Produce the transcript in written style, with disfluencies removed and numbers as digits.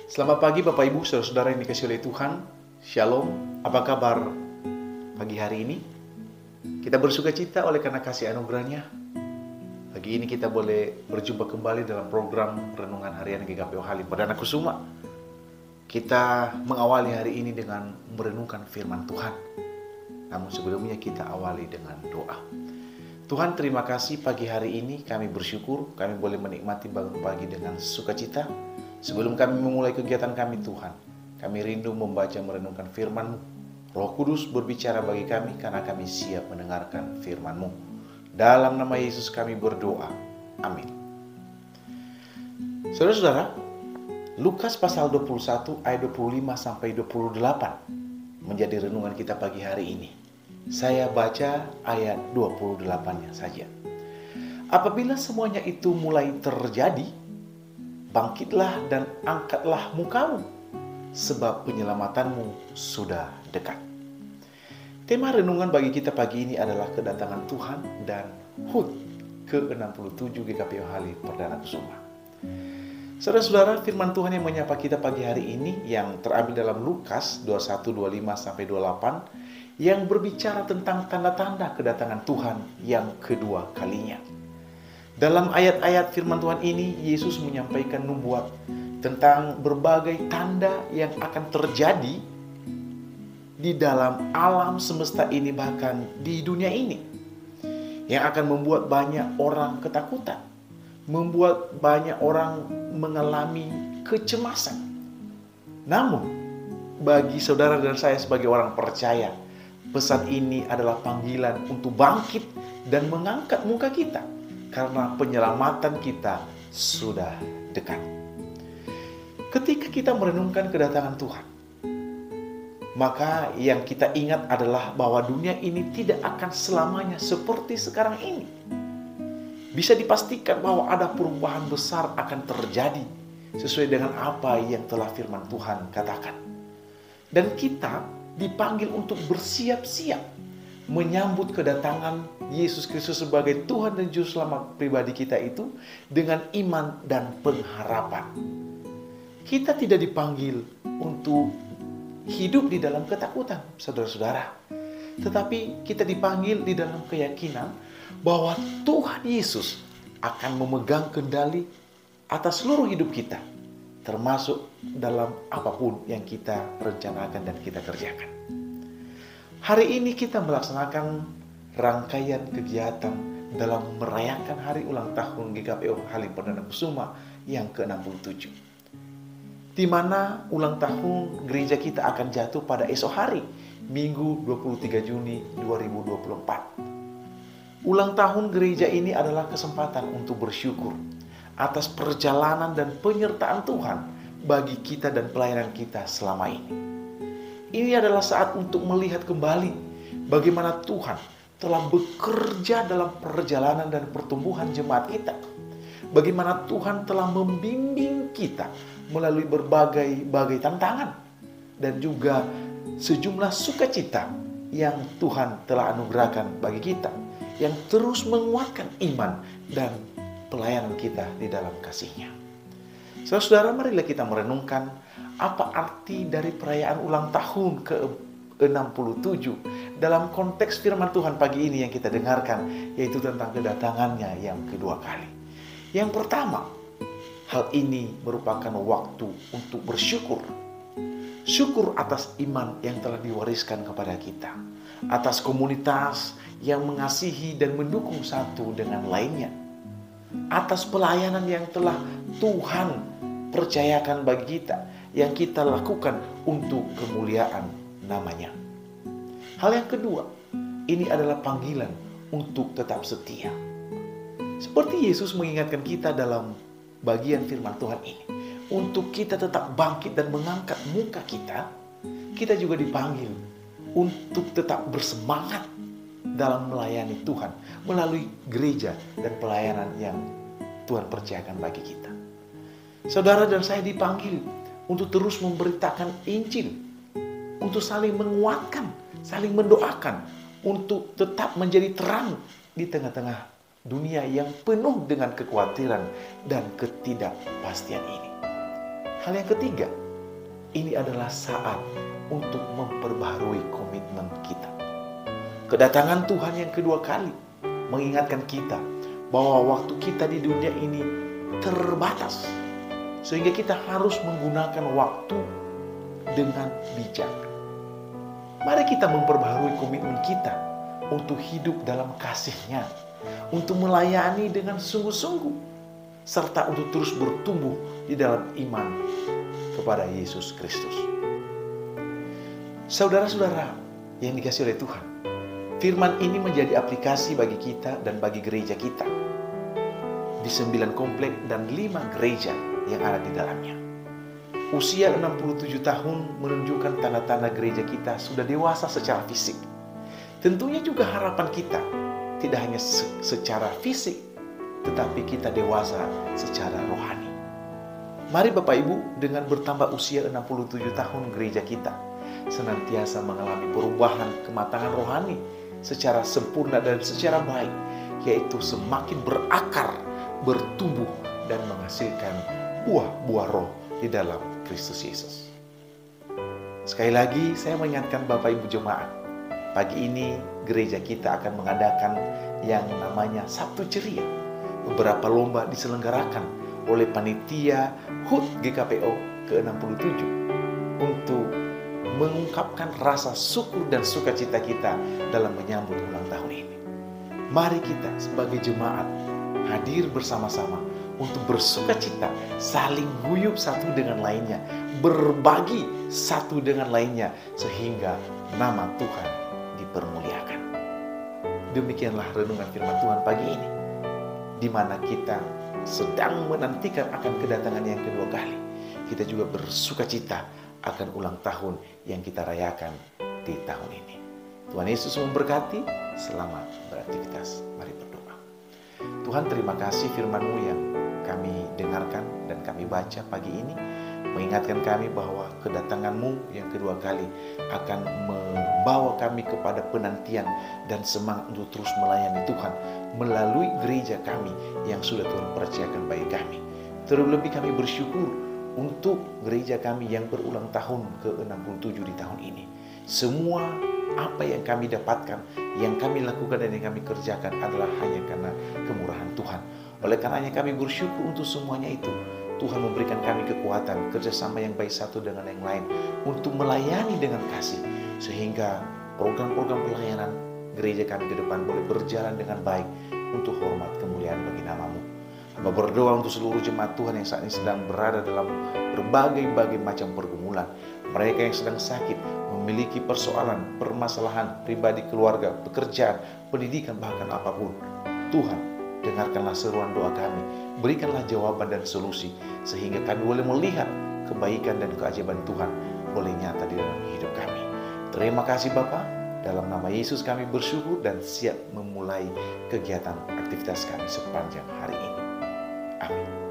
Selamat pagi Bapak Ibu, Saudara-saudara yang dikasihi oleh Tuhan. Shalom, apa kabar pagi hari ini? Kita bersuka cita oleh karena kasih anugerahnya. Pagi ini kita boleh berjumpa kembali dalam program Renungan Harian GKPO Halim Perdana Kusuma. Kita mengawali hari ini dengan merenungkan firman Tuhan. Namun sebelumnya kita awali dengan doa. Tuhan, terima kasih pagi hari ini kami bersyukur kami boleh menikmati bangun pagi dengan sukacita. Sebelum kami memulai kegiatan kami Tuhan, kami rindu membaca merenungkan firman-Mu. Roh Kudus berbicara bagi kami karena kami siap mendengarkan firman-Mu. Dalam nama Yesus kami berdoa. Amin. Saudara-saudara, Lukas pasal 21 ayat 25 sampai 28 menjadi renungan kita pagi hari ini. Saya baca ayat 28-nya saja. Apabila semuanya itu mulai terjadi, bangkitlah dan angkatlah mukamu, sebab penyelamatanmu sudah dekat. Tema renungan bagi kita pagi ini adalah kedatangan Tuhan dan HUT ke-67 GKPO Halim Perdana Kusuma. Saudara-saudara, firman Tuhan yang menyapa kita pagi hari ini yang terambil dalam Lukas 21:25-28 yang berbicara tentang tanda-tanda kedatangan Tuhan yang kedua kalinya. Dalam ayat-ayat firman Tuhan ini, Yesus menyampaikan nubuat tentang berbagai tanda yang akan terjadi di dalam alam semesta ini, bahkan di dunia ini, yang akan membuat banyak orang ketakutan, membuat banyak orang mengalami kecemasan. Namun, bagi saudara dan saya sebagai orang percaya, pesan ini adalah panggilan untuk bangkit dan mengangkat muka kita, karena penyelamatan kita sudah dekat. Ketika kita merenungkan kedatangan Tuhan, maka yang kita ingat adalah bahwa dunia ini tidak akan selamanya seperti sekarang ini. Bisa dipastikan bahwa ada perubahan besar akan terjadi sesuai dengan apa yang telah firman Tuhan katakan. Dan kita dipanggil untuk bersiap-siap menyambut kedatangan Yesus Kristus sebagai Tuhan dan Juru Selamat pribadi kita itu dengan iman dan pengharapan. Kita tidak dipanggil untuk hidup di dalam ketakutan, saudara-saudara. Tetapi kita dipanggil di dalam keyakinan bahwa Tuhan Yesus akan memegang kendali atas seluruh hidup kita, termasuk dalam apapun yang kita rencanakan dan kita kerjakan. Hari ini kita melaksanakan rangkaian kegiatan dalam merayakan hari ulang tahun GKPO Halim Perdana Kusuma yang ke-67. Di mana ulang tahun gereja kita akan jatuh pada esok hari, Minggu 23 Juni 2024. Ulang tahun gereja ini adalah kesempatan untuk bersyukur atas perjalanan dan penyertaan Tuhan bagi kita dan pelayanan kita selama ini. Ini adalah saat untuk melihat kembali bagaimana Tuhan telah bekerja dalam perjalanan dan pertumbuhan jemaat kita. Bagaimana Tuhan telah membimbing kita melalui berbagai tantangan dan juga sejumlah sukacita yang Tuhan telah anugerahkan bagi kita, yang terus menguatkan iman dan pelayanan kita di dalam kasih-Nya. Saudara-saudara, marilah kita merenungkan apa arti dari perayaan ulang tahun ke-67 dalam konteks firman Tuhan pagi ini yang kita dengarkan, yaitu tentang kedatangannya yang kedua kali. Yang pertama, hal ini merupakan waktu untuk bersyukur. Syukur atas iman yang telah diwariskan kepada kita, atas komunitas yang mengasihi dan mendukung satu dengan lainnya, atas pelayanan yang telah Tuhan percayakan bagi kita, yang kita lakukan untuk kemuliaan namanya. Hal yang kedua, ini adalah panggilan untuk tetap setia. Seperti Yesus mengingatkan kita dalam bagian firman Tuhan ini, untuk kita tetap bangkit dan mengangkat muka kita, kita juga dipanggil untuk tetap bersemangat dalam melayani Tuhan melalui gereja dan pelayanan yang Tuhan percayakan bagi kita. Saudara dan saya dipanggil untuk terus memberitakan Injil, untuk saling menguatkan, saling mendoakan, untuk tetap menjadi terang di tengah-tengah dunia yang penuh dengan kekhawatiran dan ketidakpastian ini. Hal yang ketiga, ini adalah saat untuk memperbaharui komitmen kita. Kedatangan Tuhan yang kedua kali mengingatkan kita bahwa waktu kita di dunia ini terbatas, sehingga kita harus menggunakan waktu dengan bijak. Mari kita memperbaharui komitmen kita untuk hidup dalam kasih-Nya, untuk melayani dengan sungguh-sungguh, serta untuk terus bertumbuh di dalam iman kepada Yesus Kristus. Saudara-saudara yang dikasihi oleh Tuhan, firman ini menjadi aplikasi bagi kita dan bagi gereja kita di 9 komplek dan 5 gereja yang ada di dalamnya. Usia 67 tahun menunjukkan tanda-tanda gereja kita sudah dewasa secara fisik. Tentunya juga harapan kita tidak hanya secara fisik, tetapi kita dewasa secara rohani. Mari Bapak Ibu, dengan bertambah usia 67 tahun gereja kita senantiasa mengalami perubahan kematangan rohani secara sempurna dan secara baik, yaitu semakin berakar, bertumbuh, dan menghasilkan buah-buah roh di dalam Kristus Yesus. Sekali lagi saya mengingatkan Bapak Ibu jemaat, pagi ini gereja kita akan mengadakan yang namanya Sabtu Ceria. Beberapa lomba diselenggarakan oleh panitia HUT GKPO ke-67 untuk mengungkapkan rasa syukur dan sukacita kita dalam menyambut ulang tahun ini. Mari kita sebagai jemaat hadir bersama-sama untuk bersukacita, saling guyup satu dengan lainnya, berbagi satu dengan lainnya, sehingga nama Tuhan dipermuliakan. Demikianlah renungan firman Tuhan pagi ini, di mana kita sedang menantikan akan kedatangan yang kedua kali. Kita juga bersukacita akan ulang tahun yang kita rayakan di tahun ini. Tuhan Yesus memberkati. Selamat beraktivitas. Mari berdoa. Tuhan, terima kasih firman-Mu yang kami dengarkan dan kami baca pagi ini, mengingatkan kami bahwa kedatangan-Mu yang kedua kali akan membawa kami kepada penantian dan semangat untuk terus melayani Tuhan melalui gereja kami yang sudah Tuhan percayakan bagi kami. Terlebih kami bersyukur untuk gereja kami yang berulang tahun ke-67 di tahun ini. Semua apa yang kami dapatkan, yang kami lakukan dan yang kami kerjakan adalah hanya karena kemurahan Tuhan. Oleh karenanya kami bersyukur untuk semuanya itu. Tuhan memberikan kami kekuatan, kerjasama yang baik satu dengan yang lain untuk melayani dengan kasih, sehingga program-program pelayanan gereja kami ke depan boleh berjalan dengan baik untuk hormat kemuliaan bagi nama-Mu. Hamba berdoa untuk seluruh jemaat Tuhan yang saat ini sedang berada dalam berbagai macam pergumulan. Mereka yang sedang sakit, memiliki persoalan, permasalahan pribadi, keluarga, pekerjaan, pendidikan, bahkan apapun. Tuhan, dengarkanlah seruan doa kami. Berikanlah jawaban dan solusi, sehingga kami boleh melihat kebaikan dan keajaiban Tuhan boleh nyata di dalam hidup kami. Terima kasih Bapa. Dalam nama Yesus kami bersyukur dan siap memulai kegiatan aktivitas kami sepanjang hari ini. Amin.